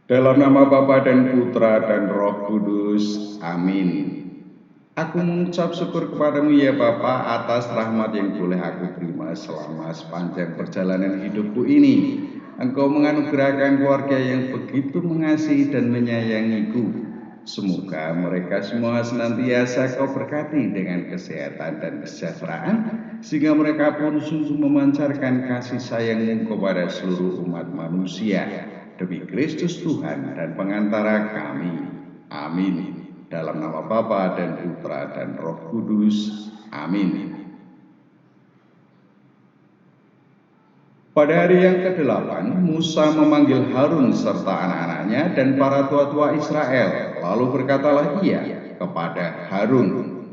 Dalam nama Bapa dan Putra dan Roh Kudus. Amin. Aku mengucap syukur kepadamu ya Bapa atas rahmat yang boleh aku terima selama sepanjang perjalanan hidupku ini. Engkau menganugerahkan keluarga yang begitu mengasihi dan menyayangiku. Semoga mereka semua senantiasa kau berkati dengan kesehatan dan kesejahteraan, sehingga mereka pun sungguh memancarkan kasih sayang-Mu kepada seluruh umat manusia. Demi Kristus Tuhan dan pengantara kami. Amin. Dalam nama Bapa dan Putra dan Roh Kudus. Amin. Pada hari yang ke-8, Musa memanggil Harun serta anak-anaknya dan para tua-tua Israel. Lalu berkatalah ia kepada Harun,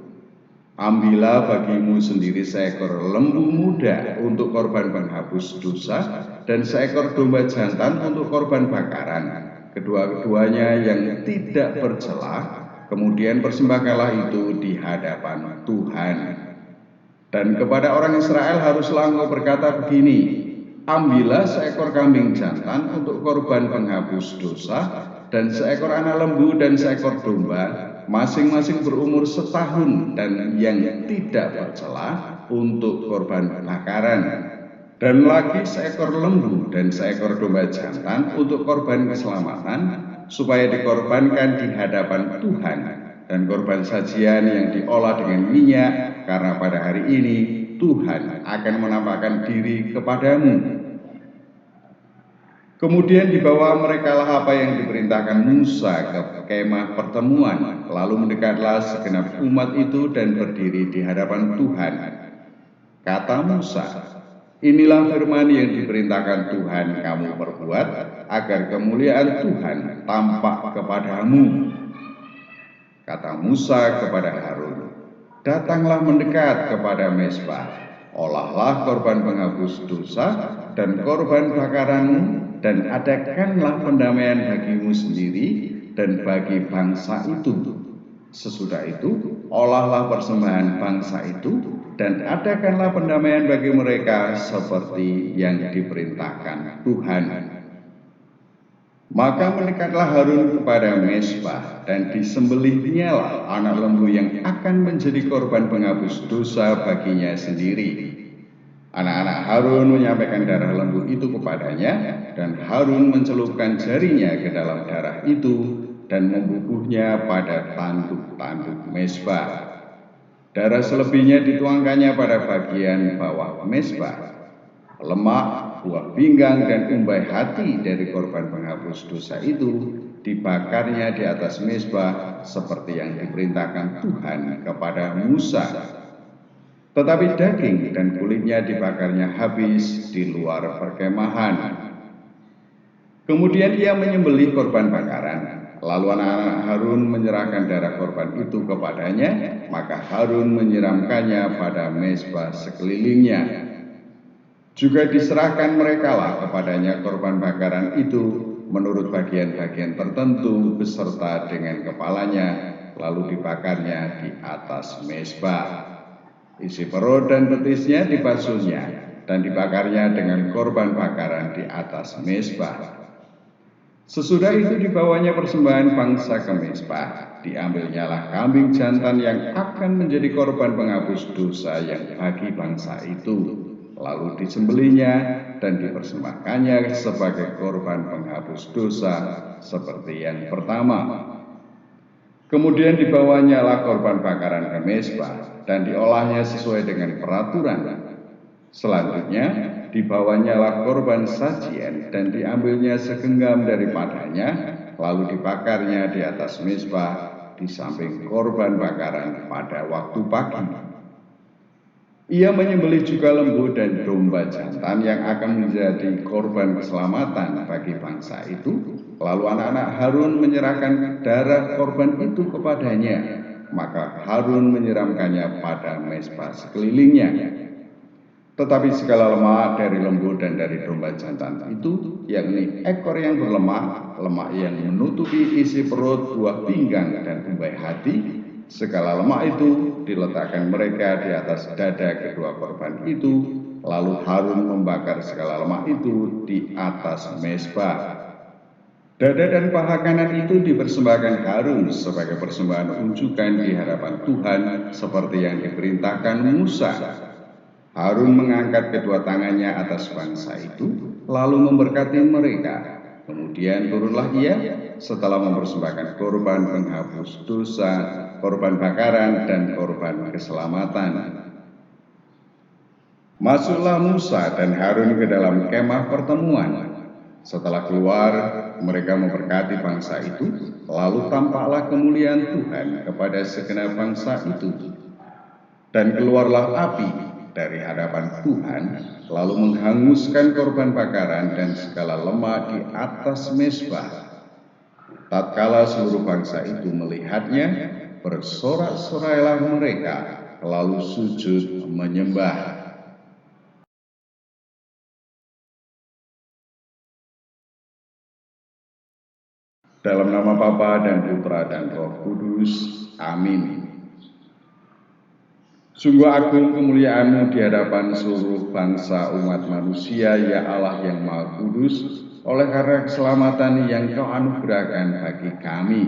ambillah bagimu sendiri seekor lembu muda untuk korban penghapus dosa dan seekor domba jantan untuk korban bakaran, kedua-duanya yang tidak bercela. Kemudian persembahkanlah itu di hadapan Tuhan. Dan kepada orang Israel haruslah engkau berkata begini, ambillah seekor kambing jantan untuk korban penghapus dosa dan seekor anak lembu dan seekor domba, masing-masing berumur setahun dan yang tidak bercela untuk korban bakaran, dan lagi seekor lembu dan seekor domba jantan untuk korban keselamatan, supaya dikorbankan di hadapan Tuhan, dan korban sajian yang diolah dengan minyak, karena pada hari ini Tuhan akan menampakkan diri kepadamu. Kemudian dibawa merekalah apa yang diperintahkan Musa ke kemah pertemuan. Lalu mendekatlah segenap umat itu dan berdiri di hadapan Tuhan. Kata Musa, inilah firman yang diperintahkan Tuhan kamu perbuat, agar kemuliaan Tuhan tampak kepadamu. Kata Musa kepada Harun, datanglah mendekat kepada mezbah, olahlah korban penghapus dosa dan korban bakaranmu, dan adakanlah pendamaian bagimu sendiri dan bagi bangsa itu. Sesudah itu, olahlah persembahan bangsa itu, dan adakanlah pendamaian bagi mereka seperti yang diperintahkan Tuhan. Maka mendekatlah Harun kepada mezbah, dan disembelihnyalah anak lembu yang akan menjadi korban penghapus dosa baginya sendiri. Anak-anak Harun menyampaikan darah lembu itu kepadanya, dan Harun mencelupkan jarinya ke dalam darah itu dan membubuhnya pada tanduk-tanduk mezbah. Darah selebihnya dituangkannya pada bagian bawah mezbah. Lemak, buah pinggang, dan umbai hati dari korban penghapus dosa itu dibakarnya di atas mezbah seperti yang diperintahkan Tuhan kepada Musa. Tetapi daging dan kulitnya dibakarnya habis di luar perkemahan. Kemudian ia menyembelih korban bakaran. Lalu anak-anak Harun menyerahkan darah korban itu kepadanya, maka Harun menyiramkannya pada mezbah sekelilingnya. Juga diserahkan merekalah kepadanya korban bakaran itu menurut bagian-bagian tertentu beserta dengan kepalanya, lalu dibakarnya di atas mezbah. Isi perut dan betisnya dibasuhnya dan dibakarnya dengan korban bakaran di atas mezbah. Sesudah itu dibawanya persembahan bangsa ke mezbah. Diambilnyalah kambing jantan yang akan menjadi korban penghapus dosa yang bagi bangsa itu. Lalu disembelihnya dan dipersembahkannya sebagai korban penghapus dosa seperti yang pertama. Kemudian dibawanyalah korban bakaran ke mezbah dan diolahnya sesuai dengan peraturan. Selanjutnya dibawanyalah korban sajian dan diambilnya segenggam daripadanya, lalu dibakarnya di atas mezbah di samping korban bakaran pada waktu pagi. Ia menyembelih juga lembu dan domba jantan yang akan menjadi korban keselamatan bagi bangsa itu. Lalu anak-anak Harun menyerahkan darah korban itu kepadanya, maka Harun menyiramkannya pada mezbah sekelilingnya. Tetapi segala lemak dari lembu dan dari domba jantan itu, yakni ekor yang berlemak, lemak yang menutupi isi perut, buah pinggang, dan umbai hati, segala lemak itu diletakkan mereka di atas dada kedua korban itu, lalu Harun membakar segala lemak itu di atas mezbah. Dada dan paha kanan itu dipersembahkan Harun sebagai persembahan unjukan di hadapan Tuhan seperti yang diperintahkan Musa. Harun mengangkat kedua tangannya atas bangsa itu, lalu memberkati mereka. Kemudian turunlah ia setelah mempersembahkan korban penghapus dosa, korban bakaran, dan korban keselamatan. Masuklah Musa dan Harun ke dalam kemah pertemuan. Setelah keluar, mereka memberkati bangsa itu, lalu tampaklah kemuliaan Tuhan kepada segenap bangsa itu. Dan keluarlah api dari hadapan Tuhan, lalu menghanguskan korban bakaran dan segala lemak di atas mezbah. Tatkala seluruh bangsa itu melihatnya, bersorak-sorailah mereka, lalu sujud menyembah. Dalam nama Bapa dan Putra dan Roh Kudus. Amin. Sungguh agung kemuliaan-Mu di hadapan seluruh bangsa umat manusia, ya Allah yang Maha Kudus, oleh karena keselamatan yang Kau anugerahkan bagi kami.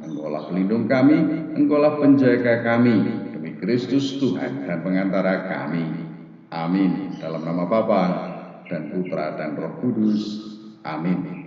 Engkaulah pelindung kami, Engkaulah penjaga kami, demi Kristus Tuhan dan pengantara kami. Amin. Dalam nama Bapa dan Putra dan Roh Kudus. Amin.